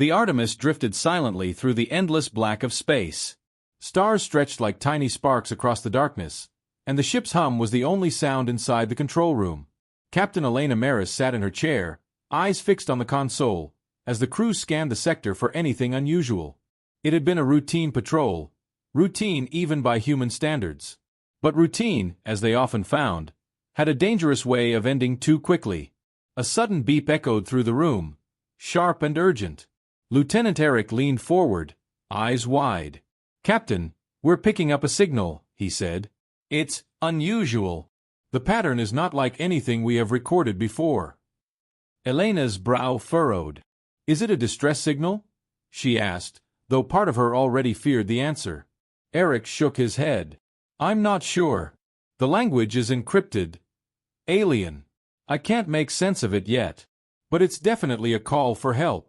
The Artemis drifted silently through the endless black of space. Stars stretched like tiny sparks across the darkness, and the ship's hum was the only sound inside the control room. Captain Elena Maris sat in her chair, eyes fixed on the console, as the crew scanned the sector for anything unusual. It had been a routine patrol, routine even by human standards. But routine, as they often found, had a dangerous way of ending too quickly. A sudden beep echoed through the room, sharp and urgent. Lieutenant Eric leaned forward, eyes wide. "Captain, we're picking up a signal," he said. "It's unusual. The pattern is not like anything we have recorded before." Elena's brow furrowed. "Is it a distress signal?" she asked, though part of her already feared the answer. Eric shook his head. "I'm not sure. The language is encrypted. Alien. I can't make sense of it yet. But it's definitely a call for help."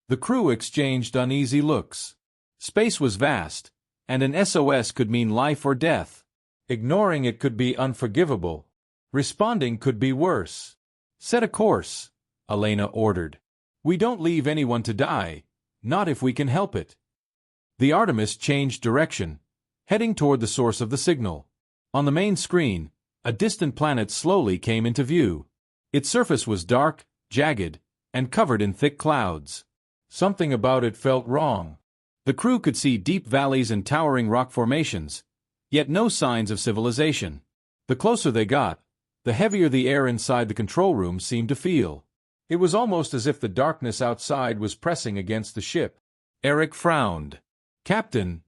The crew exchanged uneasy looks. Space was vast, and an SOS could mean life or death. Ignoring it could be unforgivable. Responding could be worse. "Set a course," Elena ordered. "We don't leave anyone to die, not if we can help it." The Artemis changed direction, heading toward the source of the signal. On the main screen, a distant planet slowly came into view. Its surface was dark, jagged, and covered in thick clouds. Something about it felt wrong. The crew could see deep valleys and towering rock formations, yet no signs of civilization. The closer they got, the heavier the air inside the control room seemed to feel. It was almost as if the darkness outside was pressing against the ship. Eric frowned. "Captain,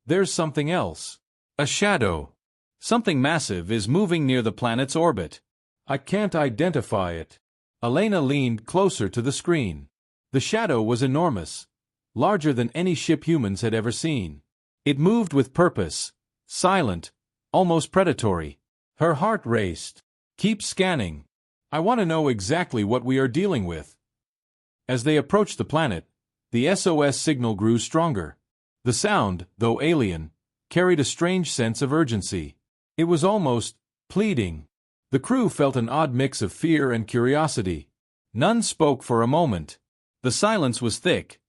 there's something else. A shadow. Something massive is moving near the planet's orbit. I can't identify it." Elena leaned closer to the screen. The shadow was enormous, larger than any ship humans had ever seen. It moved with purpose, silent, almost predatory. Her heart raced. "Keep scanning. I want to know exactly what we are dealing with." As they approached the planet, the SOS signal grew stronger. The sound, though alien, carried a strange sense of urgency. It was almost pleading. The crew felt an odd mix of fear and curiosity. None spoke for a moment. The silence was thick,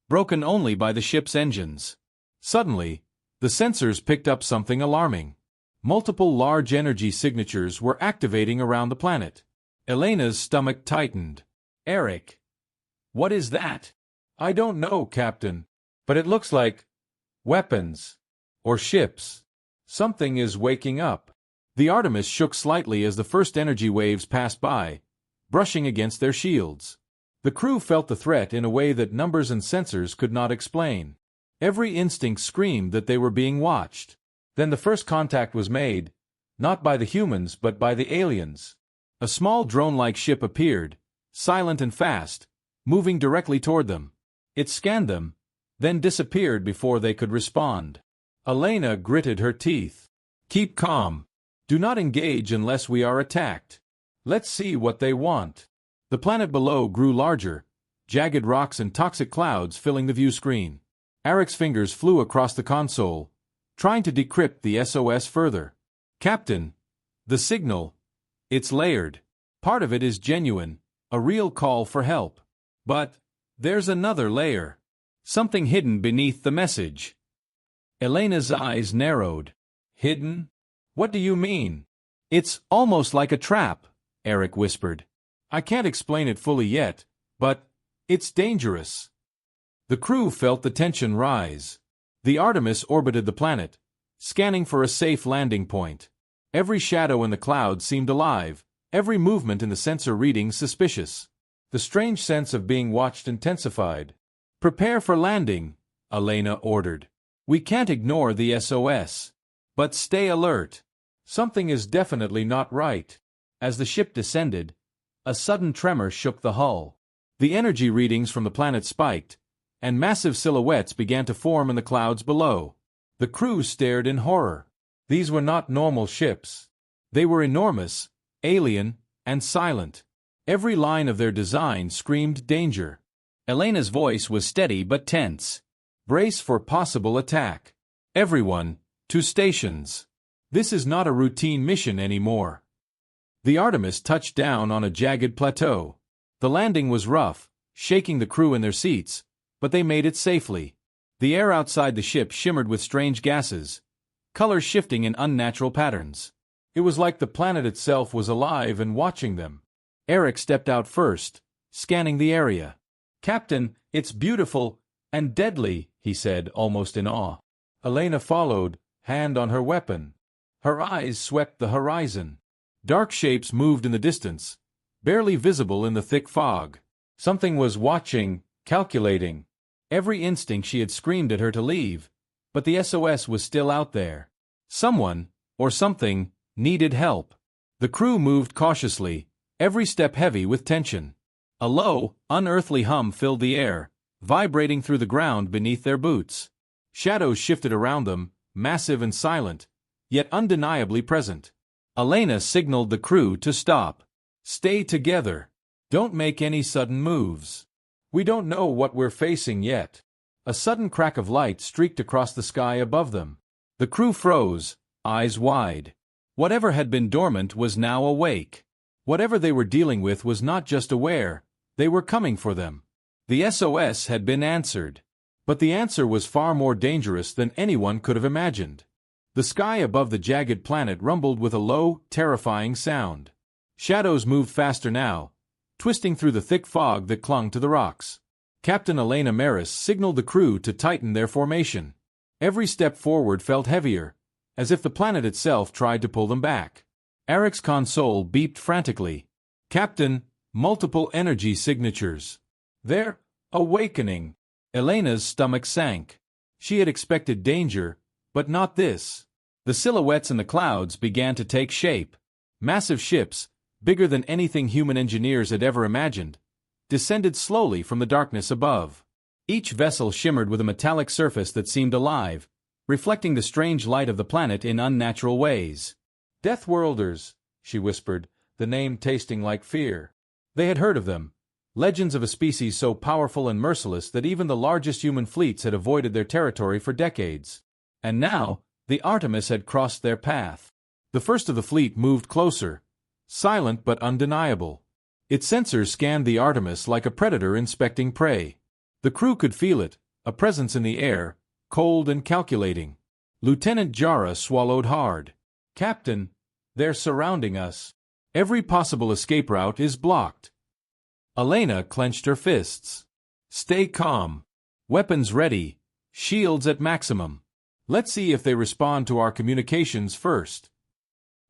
broken only by the ship's engines. Suddenly, the sensors picked up something alarming. Multiple large energy signatures were activating around the planet. Elena's stomach tightened. "Eric, what is that?" "I don't know, Captain. But it looks like weapons. Or ships. Something is waking up." The Artemis shook slightly as the first energy waves passed by, brushing against their shields. The crew felt the threat in a way that numbers and sensors could not explain. Every instinct screamed that they were being watched. Then the first contact was made, not by the humans but by the aliens. A small drone-like ship appeared, silent and fast, moving directly toward them. It scanned them, then disappeared before they could respond. Elena gritted her teeth. "Keep calm. Do not engage unless we are attacked. Let's see what they want." The planet below grew larger, jagged rocks and toxic clouds filling the view screen. Eric's fingers flew across the console, trying to decrypt the SOS further. "Captain, the signal, it's layered. Part of it is genuine, a real call for help. But there's another layer. Something hidden beneath the message." Elena's eyes narrowed. "Hidden? What do you mean?" "It's almost like a trap," Eric whispered. "I can't explain it fully yet, but it's dangerous." The crew felt the tension rise. The Artemis orbited the planet, scanning for a safe landing point. Every shadow in the cloud seemed alive, every movement in the sensor readings suspicious. The strange sense of being watched intensified. "Prepare for landing," Elena ordered. "We can't ignore the SOS. But stay alert. Something is definitely not right." As the ship descended, a sudden tremor shook the hull. The energy readings from the planet spiked, and massive silhouettes began to form in the clouds below. The crew stared in horror. These were not normal ships. They were enormous, alien, and silent. Every line of their design screamed danger. Elena's voice was steady but tense. "Brace for possible attack. Everyone, to stations. This is not a routine mission anymore." The Artemis touched down on a jagged plateau. The landing was rough, shaking the crew in their seats, but they made it safely. The air outside the ship shimmered with strange gases, colors shifting in unnatural patterns. It was like the planet itself was alive and watching them. Eric stepped out first, scanning the area. "Captain, it's beautiful and deadly," he said, almost in awe. Elena followed, hand on her weapon. Her eyes swept the horizon. Dark shapes moved in the distance, barely visible in the thick fog. Something was watching, calculating. Every instinct she had screamed at her to leave, but the SOS was still out there. Someone, or something, needed help. The crew moved cautiously, every step heavy with tension. A low, unearthly hum filled the air, vibrating through the ground beneath their boots. Shadows shifted around them, massive and silent, yet undeniably present. Elena signaled the crew to stop. "Stay together. Don't make any sudden moves. We don't know what we're facing yet." A sudden crack of light streaked across the sky above them. The crew froze, eyes wide. Whatever had been dormant was now awake. Whatever they were dealing with was not just aware, they were coming for them. The SOS had been answered. But the answer was far more dangerous than anyone could have imagined. The sky above the jagged planet rumbled with a low, terrifying sound. Shadows moved faster now, twisting through the thick fog that clung to the rocks. Captain Elena Maris signaled the crew to tighten their formation. Every step forward felt heavier, as if the planet itself tried to pull them back. Eric's console beeped frantically. "Captain, multiple energy signatures. They're awakening." Elena's stomach sank. She had expected danger, but not this. The silhouettes in the clouds began to take shape. Massive ships, bigger than anything human engineers had ever imagined, descended slowly from the darkness above. Each vessel shimmered with a metallic surface that seemed alive, reflecting the strange light of the planet in unnatural ways. "Deathworlders," she whispered, the name tasting like fear. They had heard of them. Legends of a species so powerful and merciless that even the largest human fleets had avoided their territory for decades. And now, the Artemis had crossed their path. The first of the fleet moved closer, silent but undeniable. Its sensors scanned the Artemis like a predator inspecting prey. The crew could feel it, a presence in the air, cold and calculating. Lieutenant Jara swallowed hard. "Captain, they're surrounding us. Every possible escape route is blocked." Elena clenched her fists. "Stay calm. Weapons ready. Shields at maximum. Let's see if they respond to our communications first."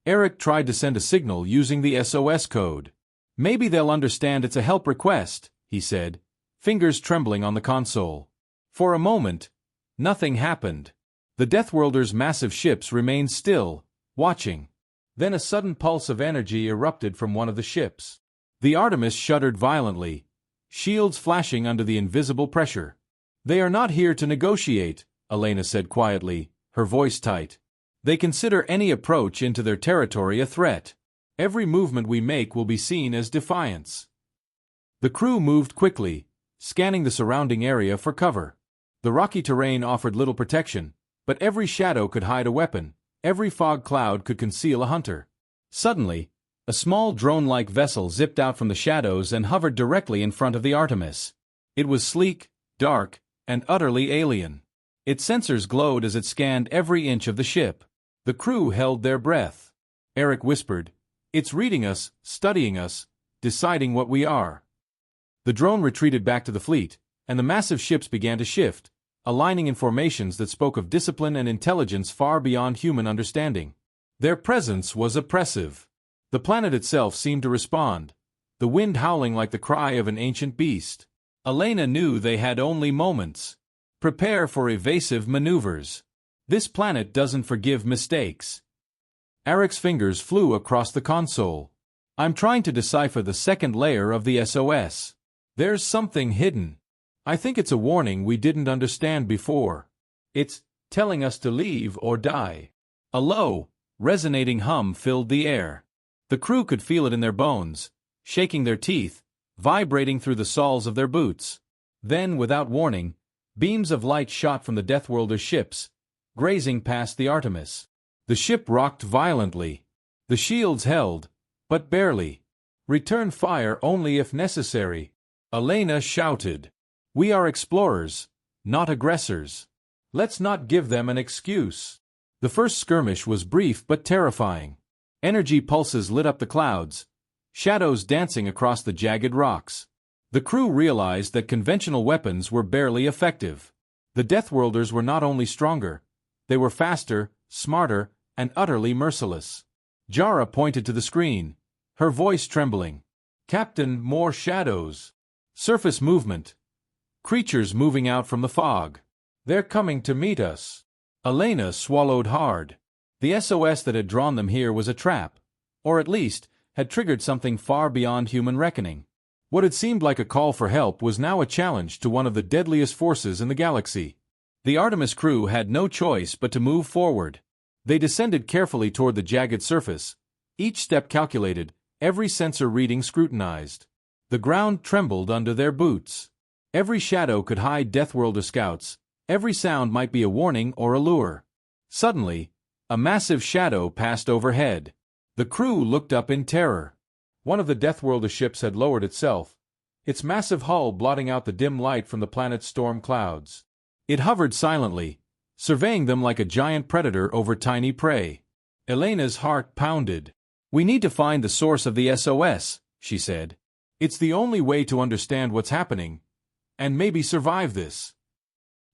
Eric tried to send a signal using the SOS code. "Maybe they'll understand it's a help request," he said, fingers trembling on the console. For a moment, nothing happened. The Deathworlders' massive ships remained still, watching. Then a sudden pulse of energy erupted from one of the ships. The Artemis shuddered violently, shields flashing under the invisible pressure. "They are not here to negotiate," Elena said quietly, her voice tight. "They consider any approach into their territory a threat. Every movement we make will be seen as defiance." The crew moved quickly, scanning the surrounding area for cover. The rocky terrain offered little protection, but every shadow could hide a weapon, every fog cloud could conceal a hunter. Suddenly, a small drone-like vessel zipped out from the shadows and hovered directly in front of the Artemis. It was sleek, dark, and utterly alien. Its sensors glowed as it scanned every inch of the ship. The crew held their breath. Eric whispered, "It's reading us, studying us, deciding what we are." The drone retreated back to the fleet, and the massive ships began to shift, aligning in formations that spoke of discipline and intelligence far beyond human understanding. Their presence was oppressive. The planet itself seemed to respond, the wind howling like the cry of an ancient beast. Elena knew they had only moments. Prepare for evasive maneuvers. This planet doesn't forgive mistakes. Eric's fingers flew across the console. "I'm trying to decipher the second layer of the SOS. There's something hidden. I think it's a warning we didn't understand before. It's telling us to leave or die." A low, resonating hum filled the air. The crew could feel it in their bones, shaking their teeth, vibrating through the soles of their boots. Then, without warning, beams of light shot from the Deathworlder ships, grazing past the Artemis. The ship rocked violently. The shields held, but barely. "Return fire only if necessary," Elena shouted. We are explorers, not aggressors. Let's not give them an excuse. The first skirmish was brief but terrifying. Energy pulses lit up the clouds, shadows dancing across the jagged rocks. The crew realized that conventional weapons were barely effective. The Deathworlders were not only stronger, they were faster, smarter, and utterly merciless. Jara pointed to the screen, her voice trembling. Captain, more shadows. Surface movement. Creatures moving out from the fog. They're coming to meet us. Elena swallowed hard. The SOS that had drawn them here was a trap, or at least, had triggered something far beyond human reckoning. What had seemed like a call for help was now a challenge to one of the deadliest forces in the galaxy. The Artemis crew had no choice but to move forward. They descended carefully toward the jagged surface, each step calculated, every sensor reading scrutinized. The ground trembled under their boots. Every shadow could hide Deathworlder scouts, every sound might be a warning or a lure. Suddenly, a massive shadow passed overhead. The crew looked up in terror. One of the Deathworlder ships had lowered itself, its massive hull blotting out the dim light from the planet's storm clouds. It hovered silently, surveying them like a giant predator over tiny prey. Elena's heart pounded. "We need to find the source of the SOS," she said. "It's the only way to understand what's happening, and maybe survive this."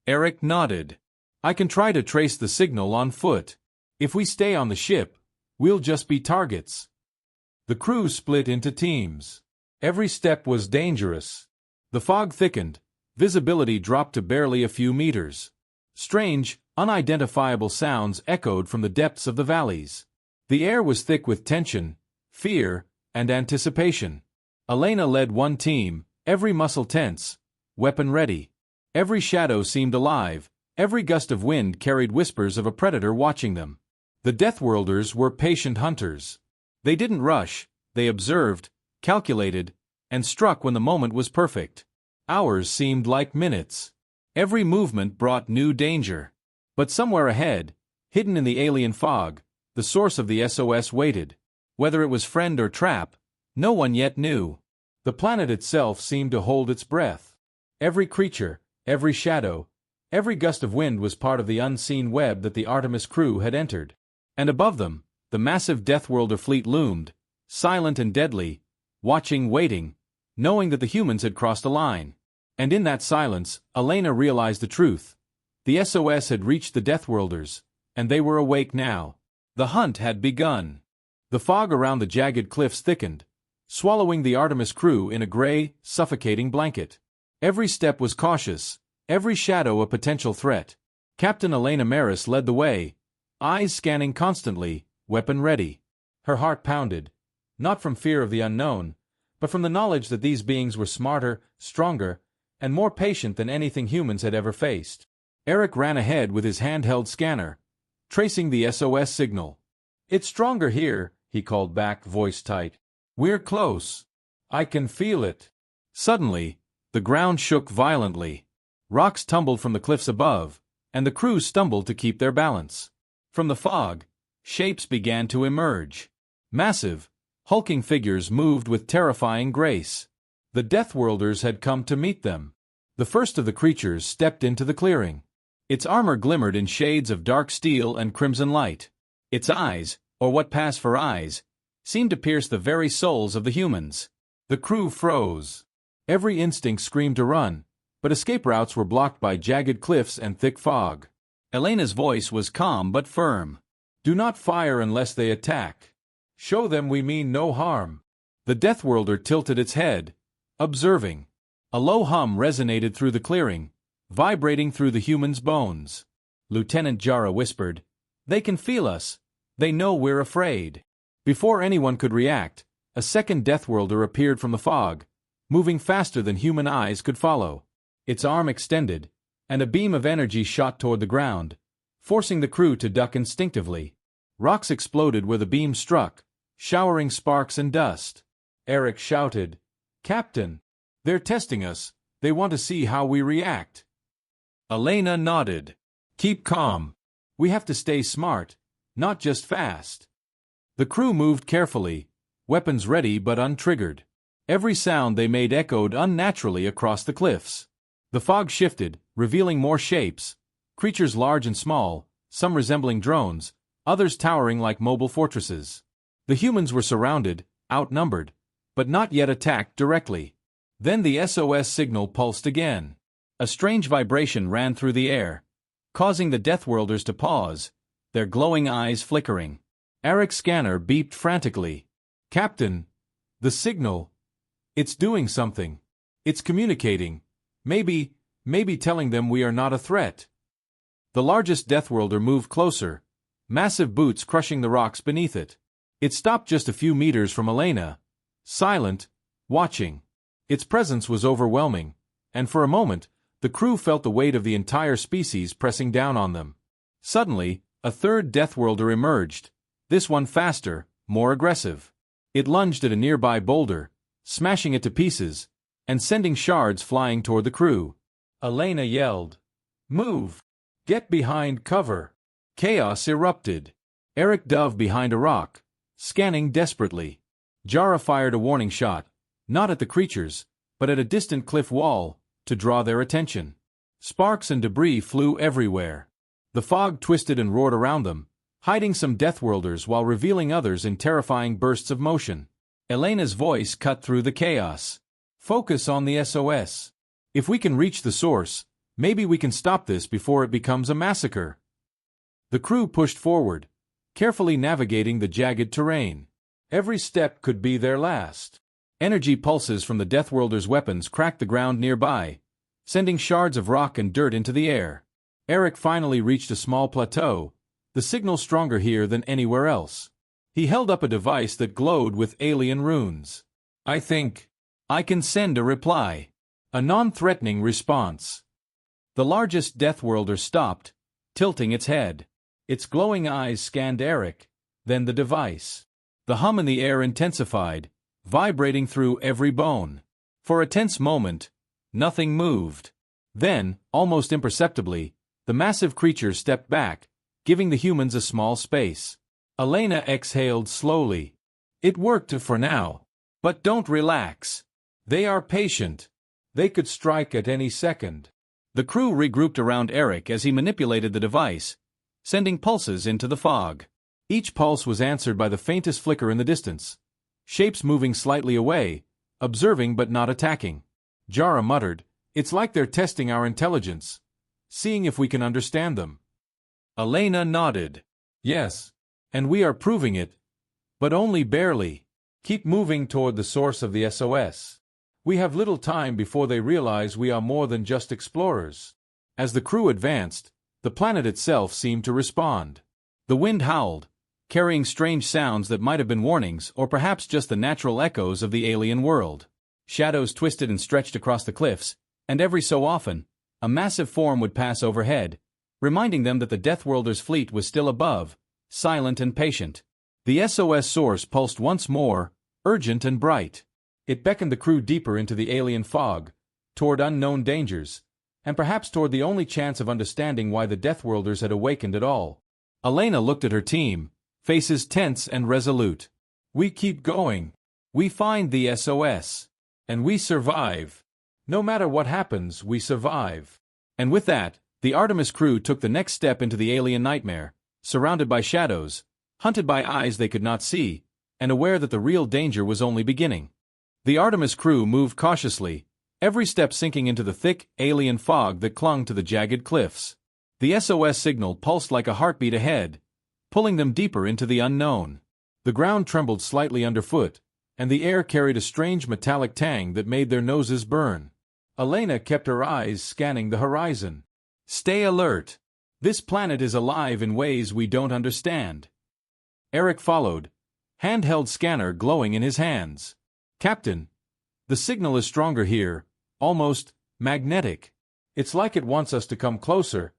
Eric nodded. "I can try to trace the signal on foot. If we stay on the ship, we'll just be targets." The crew split into teams. Every step was dangerous. The fog thickened, visibility dropped to barely a few meters. Strange, unidentifiable sounds echoed from the depths of the valleys. The air was thick with tension, fear, and anticipation. Elena led one team, every muscle tense, weapon ready. Every shadow seemed alive, every gust of wind carried whispers of a predator watching them. The Deathworlders were patient hunters. They didn't rush, they observed, calculated, and struck when the moment was perfect. Hours seemed like minutes. Every movement brought new danger. But somewhere ahead, hidden in the alien fog, the source of the SOS waited. Whether it was friend or trap, no one yet knew. The planet itself seemed to hold its breath. Every creature, every shadow, every gust of wind was part of the unseen web that the Artemis crew had entered. And above them, the massive Deathworlder fleet loomed, silent and deadly, watching, waiting, knowing that the humans had crossed a line. And in that silence, Elena realized the truth. The SOS had reached the Deathworlders, and they were awake now. The hunt had begun. The fog around the jagged cliffs thickened, swallowing the Artemis crew in a gray, suffocating blanket. Every step was cautious, every shadow a potential threat. Captain Elena Maris led the way, eyes scanning constantly, weapon ready. Her heart pounded, not from fear of the unknown, but from the knowledge that these beings were smarter, stronger, and more patient than anything humans had ever faced. Eric ran ahead with his handheld scanner, tracing the SOS signal. "It's stronger here," he called back, voice tight. "We're close. I can feel it." Suddenly, the ground shook violently. Rocks tumbled from the cliffs above, and the crew stumbled to keep their balance. From the fog, shapes began to emerge. Massive, hulking figures moved with terrifying grace. The Deathworlders had come to meet them. The first of the creatures stepped into the clearing. Its armor glimmered in shades of dark steel and crimson light. Its eyes, or what passed for eyes, seemed to pierce the very souls of the humans. The crew froze. Every instinct screamed to run, but escape routes were blocked by jagged cliffs and thick fog. Elena's voice was calm but firm. "Do not fire unless they attack. Show them we mean no harm." The Deathworlder tilted its head, observing. A low hum resonated through the clearing, vibrating through the humans' bones. Lieutenant Jara whispered, "They can feel us. They know we're afraid." Before anyone could react, a second Deathworlder appeared from the fog, moving faster than human eyes could follow. Its arm extended, and a beam of energy shot toward the ground, forcing the crew to duck instinctively. Rocks exploded where the beam struck, showering sparks and dust. Eric shouted, "Captain! They're testing us. They want to see how we react." Elena nodded. "Keep calm. We have to stay smart, not just fast." The crew moved carefully, weapons ready but untriggered. Every sound they made echoed unnaturally across the cliffs. The fog shifted, revealing more shapes, creatures large and small, some resembling drones, others towering like mobile fortresses. The humans were surrounded, outnumbered, but not yet attacked directly. Then the SOS signal pulsed again. A strange vibration ran through the air, causing the Deathworlders to pause, their glowing eyes flickering. Eric's scanner beeped frantically. "Captain, the signal. It's doing something. It's communicating. Maybe telling them we are not a threat." The largest Deathworlder moved closer, massive boots crushing the rocks beneath it. It stopped just a few meters from Elena, silent, watching. Its presence was overwhelming, and for a moment, the crew felt the weight of the entire species pressing down on them. Suddenly, a third Deathworlder emerged, this one faster, more aggressive. It lunged at a nearby boulder, smashing it to pieces, and sending shards flying toward the crew. Elena yelled, "Move! Get behind cover!" Chaos erupted. Eric dove behind a rock, scanning desperately. Jara fired a warning shot, not at the creatures, but at a distant cliff wall, to draw their attention. Sparks and debris flew everywhere. The fog twisted and roared around them, hiding some Deathworlders while revealing others in terrifying bursts of motion. Elena's voice cut through the chaos. "Focus on the SOS. If we can reach the source, maybe we can stop this before it becomes a massacre." The crew pushed forward, carefully navigating the jagged terrain. Every step could be their last. Energy pulses from the Deathworlders' weapons cracked the ground nearby, sending shards of rock and dirt into the air. Eric finally reached a small plateau, the signal stronger here than anywhere else. He held up a device that glowed with alien runes. "I think I can send a reply." A non-threatening response. The largest Deathworlder stopped, tilting its head. Its glowing eyes scanned Eric, then the device. The hum in the air intensified, vibrating through every bone. For a tense moment, nothing moved. Then, almost imperceptibly, the massive creature stepped back, giving the humans a small space. Elena exhaled slowly. "It worked for now. But don't relax. They are patient. They could strike at any second." The crew regrouped around Eric as he manipulated the device, sending pulses into the fog. Each pulse was answered by the faintest flicker in the distance. Shapes moving slightly away, observing but not attacking. Jara muttered, "It's like they're testing our intelligence, seeing if we can understand them." Elena nodded. "Yes, and we are proving it, but only barely. Keep moving toward the source of the SOS. We have little time before they realize we are more than just explorers." As the crew advanced, the planet itself seemed to respond. The wind howled, carrying strange sounds that might have been warnings or perhaps just the natural echoes of the alien world. Shadows twisted and stretched across the cliffs, and every so often, a massive form would pass overhead, reminding them that the Deathworlders' fleet was still above, silent and patient. The SOS source pulsed once more, urgent and bright. It beckoned the crew deeper into the alien fog, toward unknown dangers, and perhaps toward the only chance of understanding why the Deathworlders had awakened at all. Elena looked at her team, faces tense and resolute. "We keep going. We find the SOS. And we survive. No matter what happens, we survive." And with that, the Artemis crew took the next step into the alien nightmare, surrounded by shadows, hunted by eyes they could not see, and aware that the real danger was only beginning. The Artemis crew moved cautiously, every step sinking into the thick, alien fog that clung to the jagged cliffs. The SOS signal pulsed like a heartbeat ahead, pulling them deeper into the unknown. The ground trembled slightly underfoot, and the air carried a strange metallic tang that made their noses burn. Elena kept her eyes scanning the horizon. "Stay alert. This planet is alive in ways we don't understand." Eric followed, handheld scanner glowing in his hands. "Captain, the signal is stronger here, almost magnetic. It's like it wants us to come closer,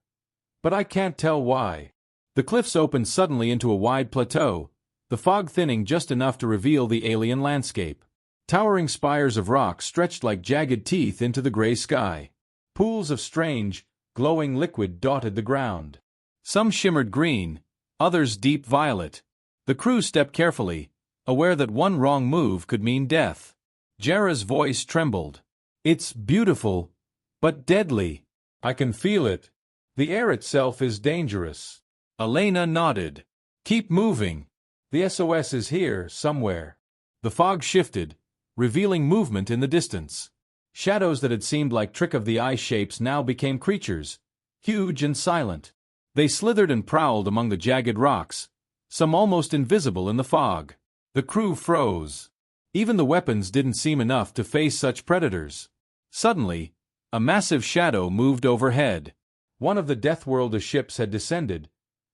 but I can't tell why." The cliffs opened suddenly into a wide plateau, the fog thinning just enough to reveal the alien landscape. Towering spires of rock stretched like jagged teeth into the gray sky. Pools of strange, glowing liquid dotted the ground. Some shimmered green, others deep violet. The crew stepped carefully, aware that one wrong move could mean death. Jara's voice trembled. "It's beautiful, but deadly. I can feel it. The air itself is dangerous. Elena nodded. Keep moving. The SOS is here, somewhere. The fog shifted, revealing movement in the distance. Shadows that had seemed like trick-of-the-eye shapes now became creatures, huge and silent. They slithered and prowled among the jagged rocks, some almost invisible in the fog. The crew froze. Even the weapons didn't seem enough to face such predators. Suddenly, a massive shadow moved overhead. One of the Deathworlders ships had descended,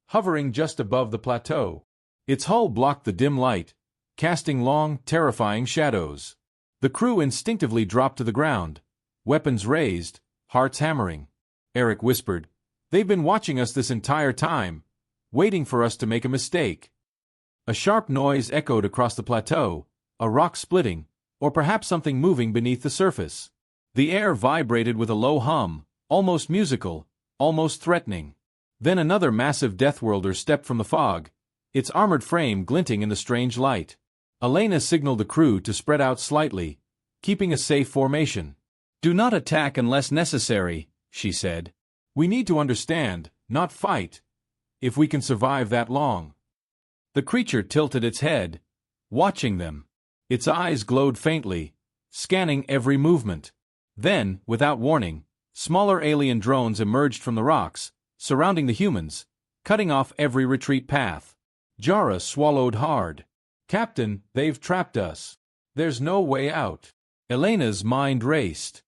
hovering just above the plateau. Its hull blocked the dim light, casting long, terrifying shadows. The crew instinctively dropped to the ground, weapons raised, hearts hammering. Eric whispered, "They've been watching us this entire time, waiting for us to make a mistake." A sharp noise echoed across the plateau, a rock splitting, or perhaps something moving beneath the surface. The air vibrated with a low hum, almost musical, almost threatening. Then another massive Deathworlder stepped from the fog, its armored frame glinting in the strange light. Elena signaled the crew to spread out slightly, keeping a safe formation. "Do not attack unless necessary," she said. "We need to understand, not fight, if we can survive that long." The creature tilted its head, watching them. Its eyes glowed faintly, scanning every movement. Then, without warning, smaller alien drones emerged from the rocks, surrounding the humans, cutting off every retreat path. Jara swallowed hard. "Captain, they've trapped us. There's no way out." Elena's mind raced.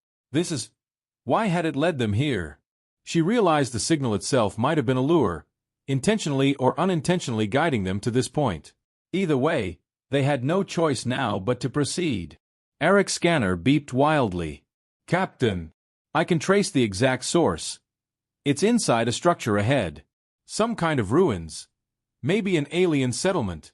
Why had it led them here? She realized the signal itself might have been a lure, intentionally or unintentionally guiding them to this point. Either way, they had no choice now but to proceed. Eric's scanner beeped wildly. "Captain, I can trace the exact source. It's inside a structure ahead. Some kind of ruins. Maybe an alien settlement."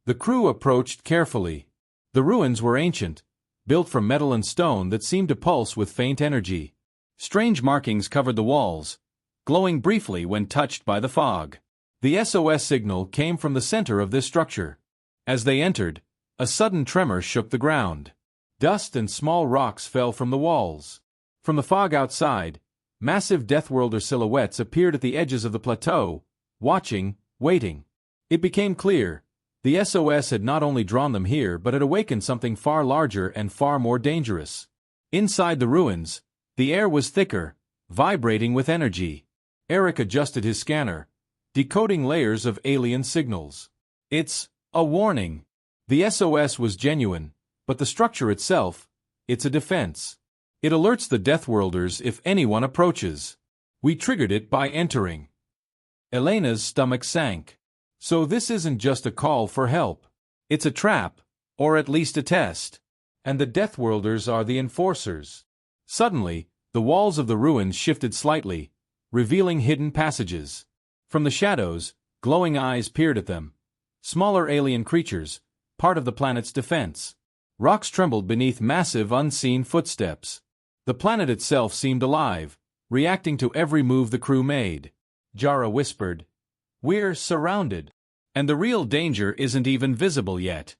The crew approached carefully. The ruins were ancient, built from metal and stone that seemed to pulse with faint energy. Strange markings covered the walls, glowing briefly when touched by the fog. The SOS signal came from the center of this structure. As they entered, a sudden tremor shook the ground. Dust and small rocks fell from the walls. From the fog outside, massive Deathworlder silhouettes appeared at the edges of the plateau, watching, waiting. It became clear. The SOS had not only drawn them here but had awakened something far larger and far more dangerous. Inside the ruins, the air was thicker, vibrating with energy. Eric adjusted his scanner, decoding layers of alien signals. "It's a warning." The SOS was genuine, but the structure itself, it's a defense. It alerts the Deathworlders if anyone approaches. "We triggered it by entering." Elena's stomach sank. So this isn't just a call for help. It's a trap, or at least a test. And the Deathworlders are the enforcers. Suddenly, the walls of the ruins shifted slightly, revealing hidden passages. From the shadows, glowing eyes peered at them. Smaller alien creatures, part of the planet's defense. Rocks trembled beneath massive unseen footsteps. The planet itself seemed alive, reacting to every move the crew made. Jara whispered, "We're surrounded. And the real danger isn't even visible yet."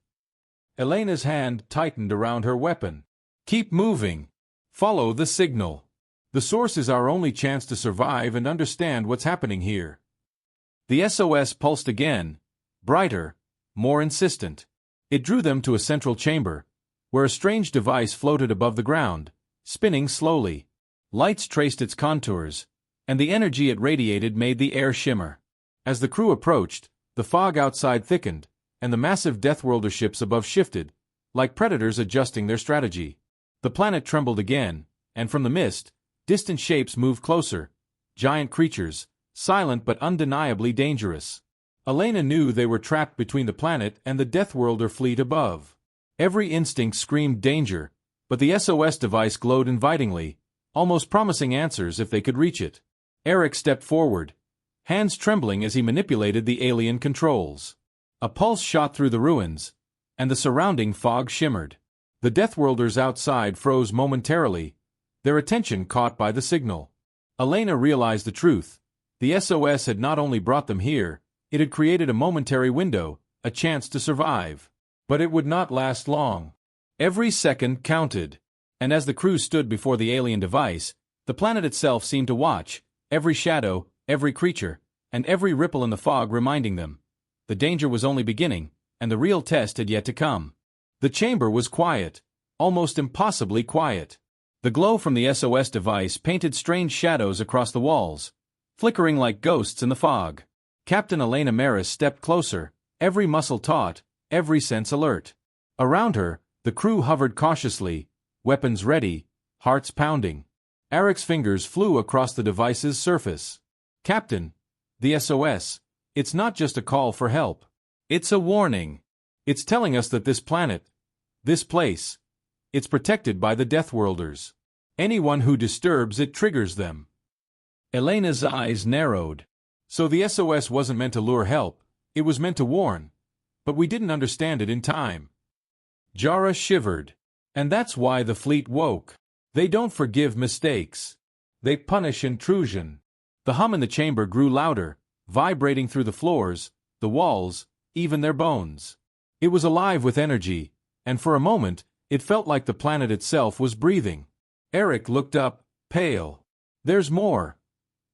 Elena's hand tightened around her weapon. "Keep moving. Follow the signal. The source is our only chance to survive and understand what's happening here." The SOS pulsed again, brighter, more insistent. It drew them to a central chamber, where a strange device floated above the ground, spinning slowly. Lights traced its contours, and the energy it radiated made the air shimmer. As the crew approached, the fog outside thickened, and the massive Deathworlder ships above shifted, like predators adjusting their strategy. The planet trembled again, and from the mist, distant shapes moved closer, giant creatures, silent but undeniably dangerous. Elena knew they were trapped between the planet and the Deathworlder fleet above. Every instinct screamed danger, but the SOS device glowed invitingly, almost promising answers if they could reach it. Eric stepped forward, hands trembling as he manipulated the alien controls. A pulse shot through the ruins, and the surrounding fog shimmered. The Deathworlders outside froze momentarily, their attention caught by the signal. Elena realized the truth. The SOS had not only brought them here, it had created a momentary window, a chance to survive. But it would not last long. Every second counted. And as the crew stood before the alien device, the planet itself seemed to watch, every shadow, every creature, and every ripple in the fog reminding them. The danger was only beginning, and the real test had yet to come. The chamber was quiet, almost impossibly quiet. The glow from the SOS device painted strange shadows across the walls, flickering like ghosts in the fog. Captain Elena Maris stepped closer, every muscle taut, every sense alert. Around her, the crew hovered cautiously, weapons ready, hearts pounding. Eric's fingers flew across the device's surface. Captain, the SOS, it's not just a call for help. It's a warning. It's telling us that this planet, this place, it's protected by the Deathworlders. Anyone who disturbs it triggers them. Elena's eyes narrowed. So the SOS wasn't meant to lure help, it was meant to warn. But we didn't understand it in time. Jara shivered. And that's why the fleet woke. They don't forgive mistakes. They punish intrusion. The hum in the chamber grew louder, vibrating through the floors, the walls, even their bones. It was alive with energy, and for a moment, it felt like the planet itself was breathing. Eric looked up, pale. There's more.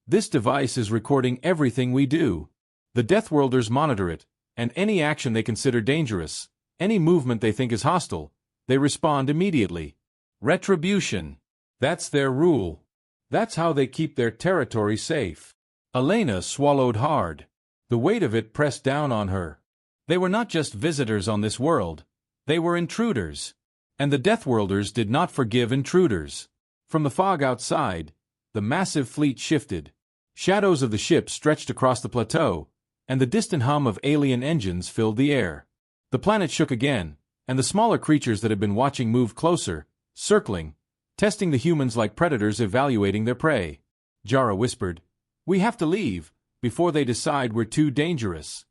This device is recording everything we do. The Deathworlders monitor it, and any action they consider dangerous, any movement they think is hostile, they respond immediately. Retribution. That's their rule. That's how they keep their territory safe. Elena swallowed hard. The weight of it pressed down on her. They were not just visitors on this world. They were intruders. And the Deathworlders did not forgive intruders. From the fog outside, the massive fleet shifted. Shadows of the ship stretched across the plateau, and the distant hum of alien engines filled the air. The planet shook again, and the smaller creatures that had been watching moved closer, circling, testing the humans like predators evaluating their prey. Jara whispered, "We have to leave, before they decide we're too dangerous."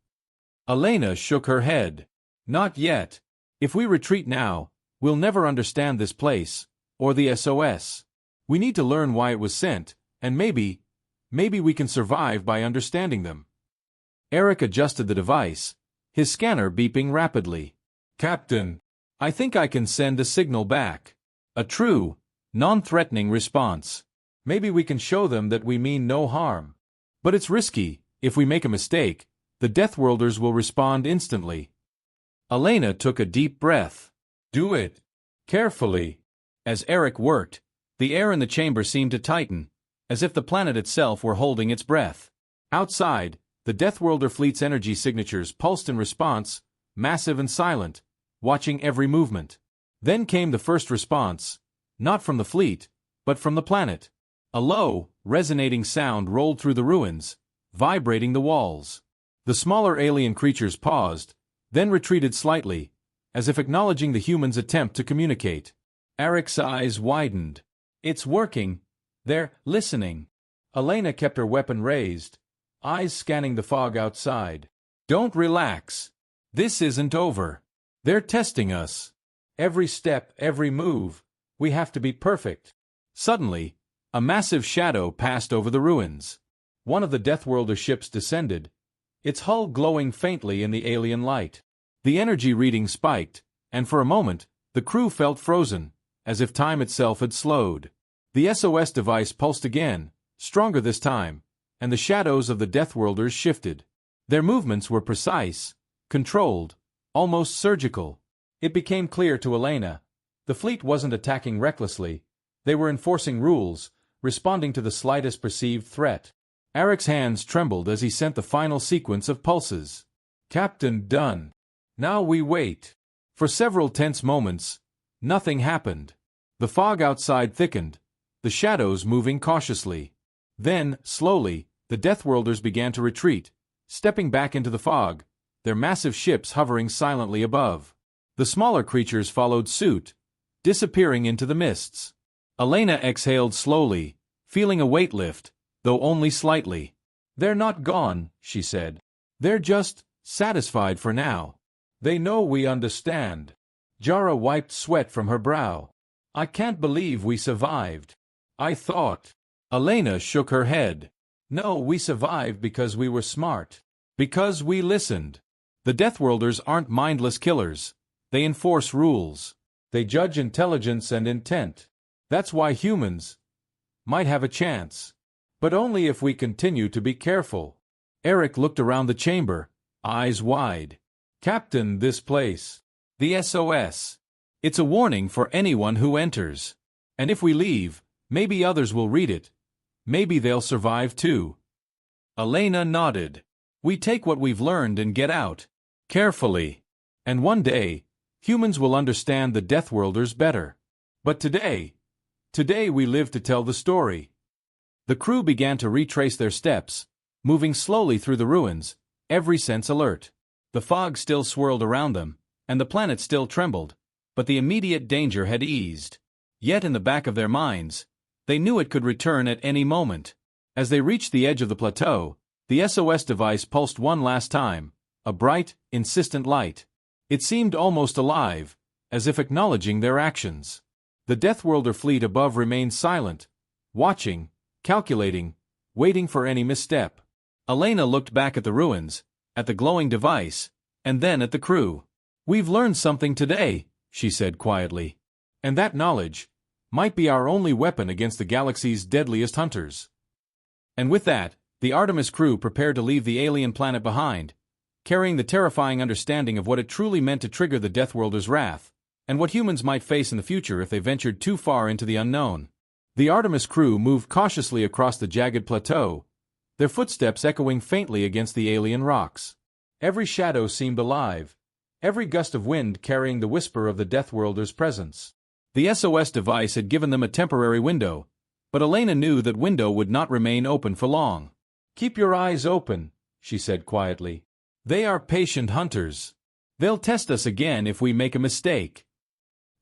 Elena shook her head. "Not yet. If we retreat now, we'll never understand this place, or the SOS. We need to learn why it was sent, and maybe we can survive by understanding them." Eric adjusted the device, his scanner beeping rapidly. "Captain, I think I can send a signal back. A true, non-threatening response. Maybe we can show them that we mean no harm. But it's risky. If we make a mistake, the Deathworlders will respond instantly." Elena took a deep breath. "Do it. Carefully." As Eric worked, the air in the chamber seemed to tighten, as if the planet itself were holding its breath. Outside, the Deathworlder fleet's energy signatures pulsed in response, massive and silent, watching every movement. Then came the first response, not from the fleet, but from the planet. A low, resonating sound rolled through the ruins, vibrating the walls. The smaller alien creatures paused, then retreated slightly, as if acknowledging the humans' attempt to communicate. Eric's eyes widened. "It's working. They're listening." Elena kept her weapon raised, eyes scanning the fog outside. "Don't relax. This isn't over. They're testing us. Every step, every move, we have to be perfect." Suddenly, a massive shadow passed over the ruins. One of the Deathworlder ships descended, its hull glowing faintly in the alien light. The energy reading spiked, and for a moment, the crew felt frozen, as if time itself had slowed. The SOS device pulsed again, stronger this time, and the shadows of the Deathworlders shifted. Their movements were precise, controlled, almost surgical. It became clear to Elena. The fleet wasn't attacking recklessly. They were enforcing rules, responding to the slightest perceived threat. Eric's hands trembled as he sent the final sequence of pulses. "Captain, done. Now we wait." For several tense moments, nothing happened. The fog outside thickened, the shadows moving cautiously. Then, slowly, the Deathworlders began to retreat, stepping back into the fog, their massive ships hovering silently above. The smaller creatures followed suit, disappearing into the mists. Elena exhaled slowly, feeling a weight lift, though only slightly. "They're not gone," she said. "They're just satisfied for now. They know we understand." Jara wiped sweat from her brow. "I can't believe we survived. I thought." Elena shook her head. "No, we survived because we were smart. Because we listened. The Deathworlders aren't mindless killers. They enforce rules. They judge intelligence and intent. That's why humans might have a chance. But only if we continue to be careful. Eric looked around the chamber, eyes wide. Captain, this place. The SOS. It's a warning for anyone who enters. And if we leave, maybe others will read it. Maybe they'll survive too. Elena nodded. We take what we've learned and get out. Carefully. And one day, humans will understand the Deathworlders better. But today we live to tell the story. The crew began to retrace their steps, moving slowly through the ruins, every sense alert. The fog still swirled around them, and the planet still trembled, but the immediate danger had eased. Yet in the back of their minds, they knew it could return at any moment. As they reached the edge of the plateau, the SOS device pulsed one last time, a bright, insistent light. It seemed almost alive, as if acknowledging their actions. The Deathworlder fleet above remained silent, watching, calculating, waiting for any misstep. Elena looked back at the ruins, at the glowing device, and then at the crew. We've learned something today, she said quietly. And that knowledge might be our only weapon against the galaxy's deadliest hunters. And with that, the Artemis crew prepared to leave the alien planet behind, carrying the terrifying understanding of what it truly meant to trigger the Deathworlders' wrath, and what humans might face in the future if they ventured too far into the unknown. The Artemis crew moved cautiously across the jagged plateau, their footsteps echoing faintly against the alien rocks. Every shadow seemed alive, every gust of wind carrying the whisper of the Deathworlders' presence. The SOS device had given them a temporary window, but Elena knew that window would not remain open for long. Keep your eyes open, she said quietly. They are patient hunters. They'll test us again if we make a mistake.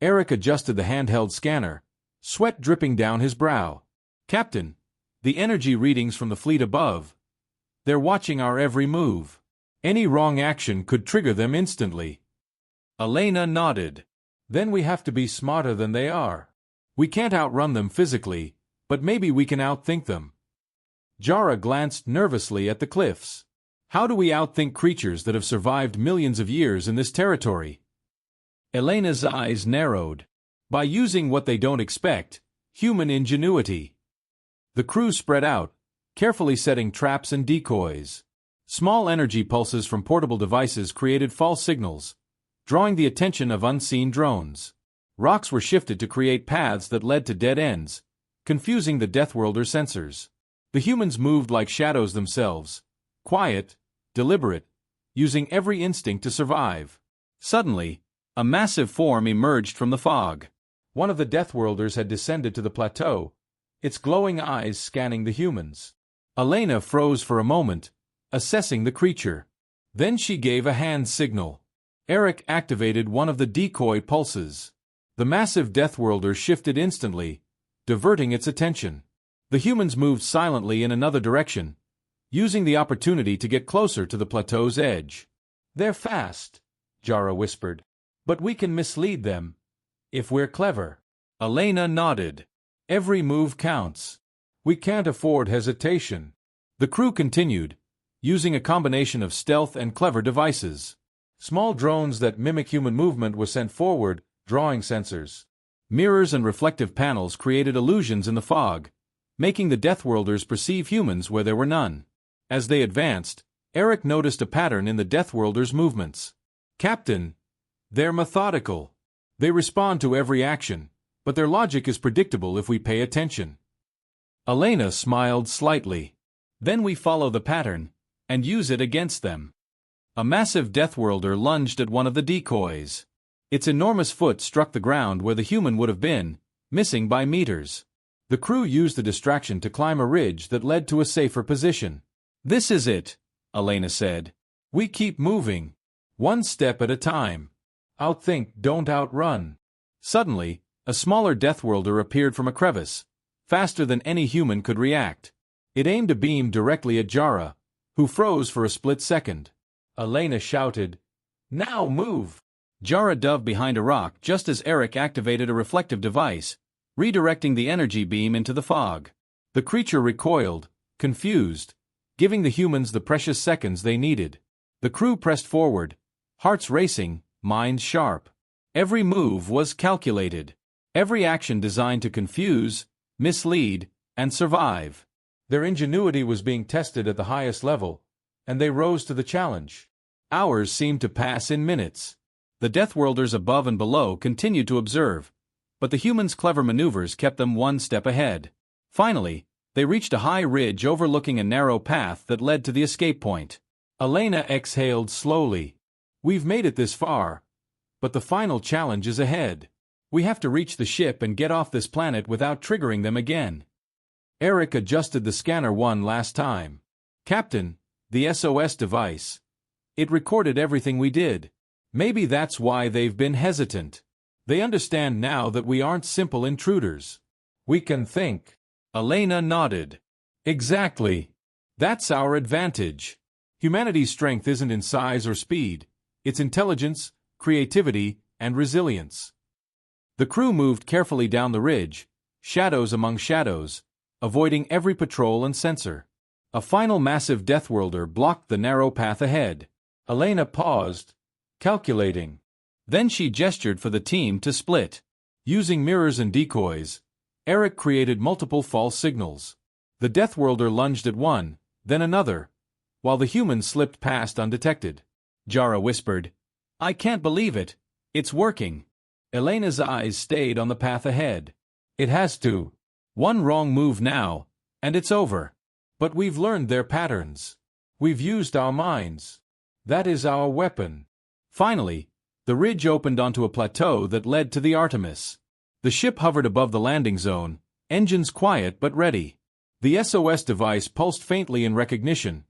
Eric adjusted the handheld scanner, sweat dripping down his brow. Captain, the energy readings from the fleet above. They're watching our every move. Any wrong action could trigger them instantly. Elena nodded. Then we have to be smarter than they are. We can't outrun them physically, but maybe we can outthink them. Jara glanced nervously at the cliffs. How do we outthink creatures that have survived millions of years in this territory? Elena's eyes narrowed. By using what they don't expect, human ingenuity. The crew spread out, carefully setting traps and decoys. Small energy pulses from portable devices created false signals, drawing the attention of unseen drones. Rocks were shifted to create paths that led to dead ends, confusing the Deathworlder sensors. The humans moved like shadows themselves, quiet, deliberate, using every instinct to survive. Suddenly, a massive form emerged from the fog. One of the Deathworlders had descended to the plateau, its glowing eyes scanning the humans. Elena froze for a moment, assessing the creature. Then she gave a hand signal. Eric activated one of the decoy pulses. The massive Deathworlder shifted instantly, diverting its attention. The humans moved silently in another direction, using the opportunity to get closer to the plateau's edge. They're fast, Jara whispered. But we can mislead them, if we're clever. Elena nodded. Every move counts. We can't afford hesitation. The crew continued, using a combination of stealth and clever devices. Small drones that mimic human movement were sent forward, drawing sensors. Mirrors and reflective panels created illusions in the fog, making the Deathworlders perceive humans where there were none. As they advanced, Eric noticed a pattern in the Deathworlders' movements. Captain, they're methodical. They respond to every action, but their logic is predictable if we pay attention. Elena smiled slightly. Then we follow the pattern, and use it against them. A massive Deathworlder lunged at one of the decoys. Its enormous foot struck the ground where the human would have been, missing by meters. The crew used the distraction to climb a ridge that led to a safer position. This is it, Elena said. We keep moving. One step at a time. Outthink, don't outrun. Suddenly, a smaller Deathworlder appeared from a crevice, faster than any human could react. It aimed a beam directly at Jara, who froze for a split second. Elena shouted, "Now move!" Jara dove behind a rock just as Eric activated a reflective device, redirecting the energy beam into the fog. The creature recoiled, confused, giving the humans the precious seconds they needed. The crew pressed forward, hearts racing, minds sharp. Every move was calculated. Every action designed to confuse, mislead, and survive. Their ingenuity was being tested at the highest level, and they rose to the challenge. Hours seemed to pass in minutes. The Deathworlders above and below continued to observe, but the humans' clever maneuvers kept them one step ahead. Finally, they reached a high ridge overlooking a narrow path that led to the escape point. Elena exhaled slowly. We've made it this far, but the final challenge is ahead. We have to reach the ship and get off this planet without triggering them again. Eric adjusted the scanner one last time. Captain, the SOS device. It recorded everything we did. Maybe that's why they've been hesitant. They understand now that we aren't simple intruders. We can think. Elena nodded. Exactly. That's our advantage. Humanity's strength isn't in size or speed. It's intelligence, creativity, and resilience. The crew moved carefully down the ridge, shadows among shadows, avoiding every patrol and sensor. A final massive Deathworlder blocked the narrow path ahead. Elena paused, calculating. Then she gestured for the team to split. Using mirrors and decoys, Eric created multiple false signals. The Deathworlder lunged at one, then another, while the humans slipped past undetected. Jara whispered, "I can't believe it. It's working." Elena's eyes stayed on the path ahead. It has to. One wrong move now, and it's over. But we've learned their patterns. We've used our minds. That is our weapon. Finally, the ridge opened onto a plateau that led to the Artemis. The ship hovered above the landing zone, engines quiet but ready. The SOS device pulsed faintly in recognition,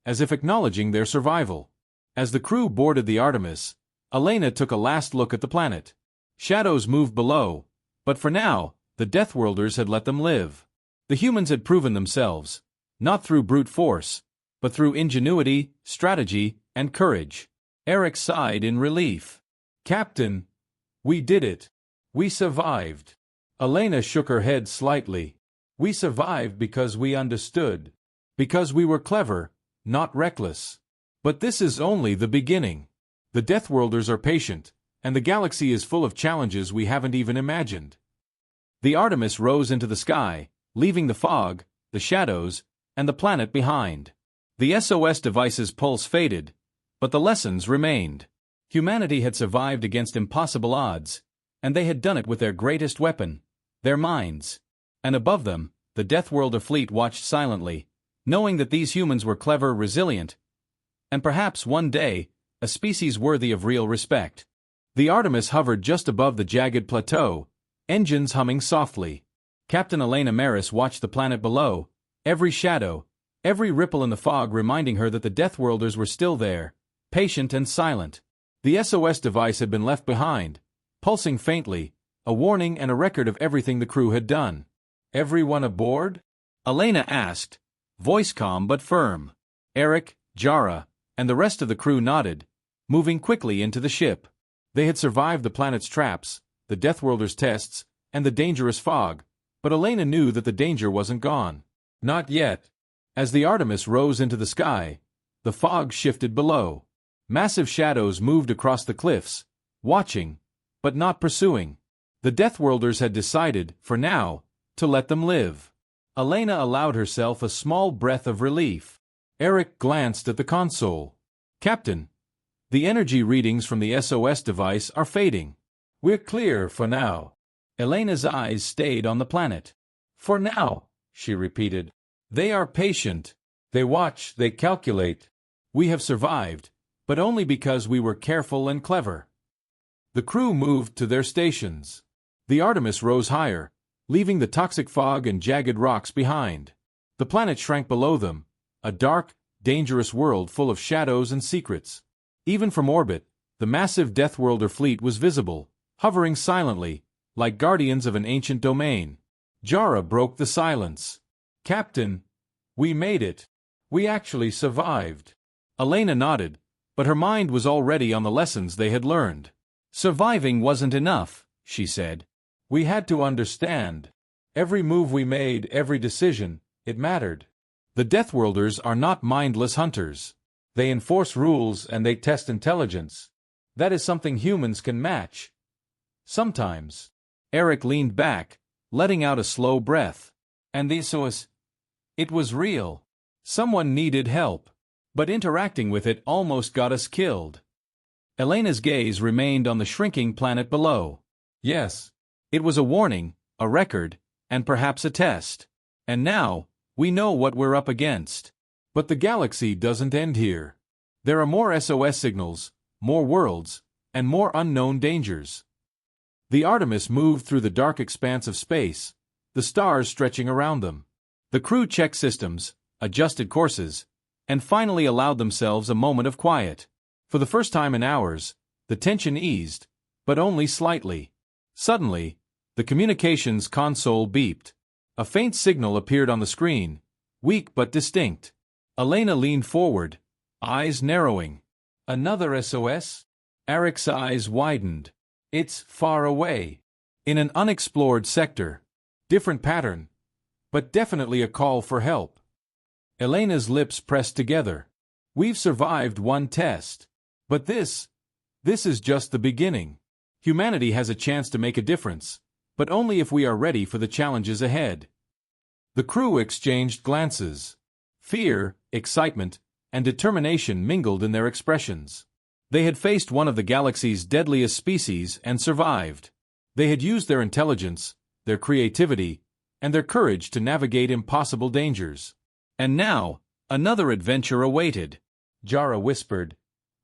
as if acknowledging their survival. As the crew boarded the Artemis, Elena took a last look at the planet. Shadows moved below, but for now, the Deathworlders had let them live. The humans had proven themselves, not through brute force, but through ingenuity, strategy, and courage. Eric sighed in relief. Captain, we did it. We survived. Elena shook her head slightly. We survived because we understood. Because we were clever, not reckless. But this is only the beginning. The Deathworlders are patient, and the galaxy is full of challenges we haven't even imagined. The Artemis rose into the sky, leaving the fog, the shadows, and the planet behind. The SOS device's pulse faded, but the lessons remained. Humanity had survived against impossible odds, and they had done it with their greatest weapon, their minds. And above them, the Deathworlder fleet watched silently, knowing that these humans were clever, resilient, and perhaps one day, a species worthy of real respect. The Artemis hovered just above the jagged plateau, engines humming softly. Captain Elena Maris watched the planet below, every shadow, every ripple in the fog reminding her that the Deathworlders were still there, patient and silent. The SOS device had been left behind, pulsing faintly, a warning and a record of everything the crew had done. Everyone aboard? Elena asked, voice calm but firm. Eric, Jara, and the rest of the crew nodded, moving quickly into the ship. They had survived the planet's traps, the Deathworlders' tests, and the dangerous fog, but Elena knew that the danger wasn't gone. Not yet. As the Artemis rose into the sky, the fog shifted below. Massive shadows moved across the cliffs, watching, but not pursuing. The Deathworlders had decided, for now, to let them live. Elena allowed herself a small breath of relief. Eric glanced at the console. Captain, the energy readings from the SOS device are fading. We're clear for now. Elena's eyes stayed on the planet. For now, she repeated. They are patient. They watch, they calculate. We have survived, but only because we were careful and clever. The crew moved to their stations. The Artemis rose higher, leaving the toxic fog and jagged rocks behind. The planet shrank below them, a dark, dangerous world full of shadows and secrets. Even from orbit, the massive Deathworlder fleet was visible, hovering silently, like guardians of an ancient domain. Jara broke the silence. Captain, we made it. We actually survived. Elena nodded, but her mind was already on the lessons they had learned. Surviving wasn't enough, she said. We had to understand. Every move we made, every decision, it mattered. The Deathworlders are not mindless hunters. They enforce rules and they test intelligence. That is something humans can match, Sometimes. Eric leaned back, letting out a slow breath. And the SOS? It was real. Someone needed help. But interacting with it almost got us killed. Elena's gaze remained on the shrinking planet below. Yes. It was a warning, a record, and perhaps a test. And now, we know what we're up against. But the galaxy doesn't end here. There are more SOS signals, more worlds, and more unknown dangers. The Artemis moved through the dark expanse of space, the stars stretching around them. The crew checked systems, adjusted courses, and finally allowed themselves a moment of quiet. For the first time in hours, the tension eased, but only slightly. Suddenly, the communications console beeped. A faint signal appeared on the screen, weak but distinct. Elena leaned forward, eyes narrowing. Another SOS? Eric's eyes widened. It's far away. In an unexplored sector. Different pattern. But definitely a call for help. Elena's lips pressed together. We've survived one test. But this is just the beginning. Humanity has a chance to make a difference, but only if we are ready for the challenges ahead. The crew exchanged glances. Fear, excitement, and determination mingled in their expressions. They had faced one of the galaxy's deadliest species and survived. They had used their intelligence, their creativity, and their courage to navigate impossible dangers. And now, another adventure awaited. Jara whispered,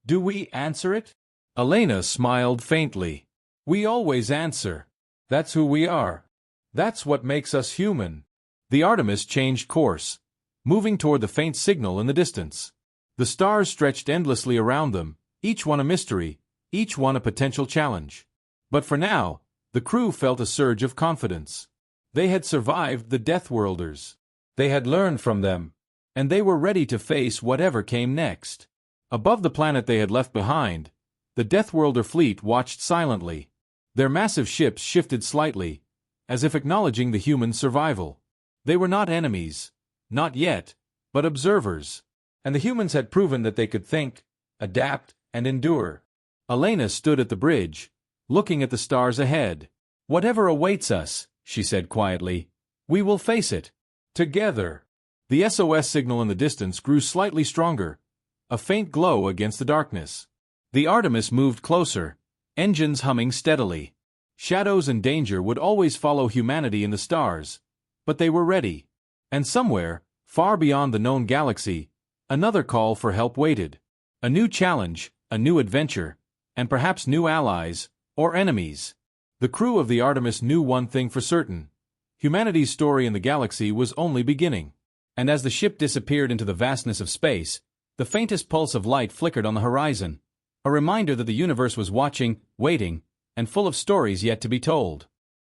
"Do we answer it?" Elena smiled faintly. "We always answer. That's who we are. That's what makes us human." The Artemis changed course, moving toward the faint signal in the distance. The stars stretched endlessly around them, each one a mystery, each one a potential challenge. But for now, the crew felt a surge of confidence. They had survived the Deathworlders. They had learned from them, and they were ready to face whatever came next. Above the planet they had left behind, the Deathworlder fleet watched silently. Their massive ships shifted slightly, as if acknowledging the human survival. They were not enemies, not yet, but observers. And the humans had proven that they could think, adapt, and endure. Elena stood at the bridge, looking at the stars ahead. "Whatever awaits us," she said quietly, "we will face it. Together." The SOS signal in the distance grew slightly stronger, a faint glow against the darkness. The Artemis moved closer, engines humming steadily. Shadows and danger would always follow humanity in the stars, but they were ready. And somewhere, far beyond the known galaxy, another call for help waited. A new challenge, a new adventure, and perhaps new allies, or enemies. The crew of the Artemis knew one thing for certain. Humanity's story in the galaxy was only beginning. And as the ship disappeared into the vastness of space, the faintest pulse of light flickered on the horizon, a reminder that the universe was watching, waiting, and full of stories yet to be told.